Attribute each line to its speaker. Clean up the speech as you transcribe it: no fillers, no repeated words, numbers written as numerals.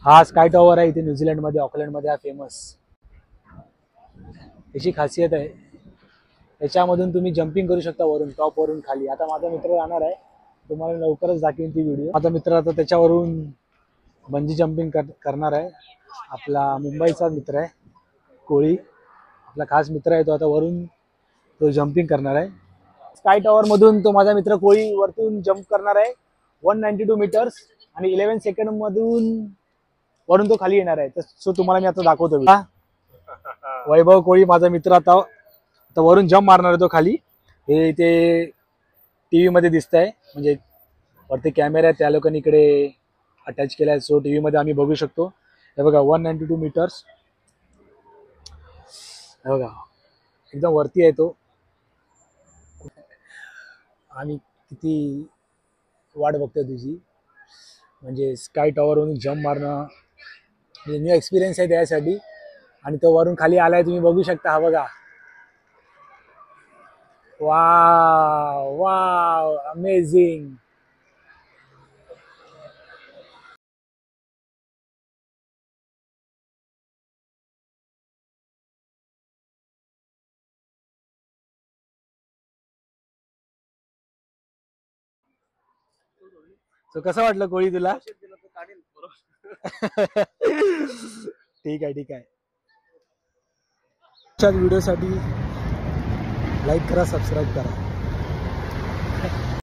Speaker 1: हा sky tower आहे इथे न्यूझीलंडमध्ये, ऑकलंडमध्ये हा फेमस. याची खासियत आहे याच्यामधून तुम्ही जम्पिंग करू शकता वरून, टॉप वरून खाली. आता माझा मित्र जाणार आहे, तुम्हाला लवकरच दाखवेन ती व्हिडिओ. माझा मित्र आता त्याच्यावरून बंजी जम्पिंग करणार आहे. आपला मुंबईचा मित्र आहे कोळी, आपला खास मित्र आहे तो. आता वरून तो जम्पिंग करणार आहे स्काय टॉवर मधून. तो माझा मित्र कोळी वरतून जम्प करणार आहे 192 मीटर्स आणि 11 सेकंड मधून वरून तो खाली येणार आहे. सो तुम्हाला मी आता दाखवतो. वैभव कोळी माझा मित्र आता वरून जम्प मारणार आहे तो खाली. हे ते टीव्ही मध्ये दिसत आहे, म्हणजे वरती कॅमेरा आहे त्या लोकांनी इकडे अटॅच केला आहे. सो टीव्ही मध्ये आम्ही बघू शकतो. हे बघा 192 मीटर्स, हे बघा एकदम वरती आहे तो. आणि किती वाट बघतोय तुझी, म्हणजे स्काय टॉवरवरून जम्प मारणं न्यू एक्सपिरियन्स आहे त्यासाठी. आणि तो वरून खाली आलाय, तुम्ही बघू शकता. हा बघा, वाव वाव अमेझिंग. तो कसं वाटलं कोळी तुला? ठीक आहे ठीक आहे. व्हिडिओसाठी लाईक करा, सबस्क्राईब करा.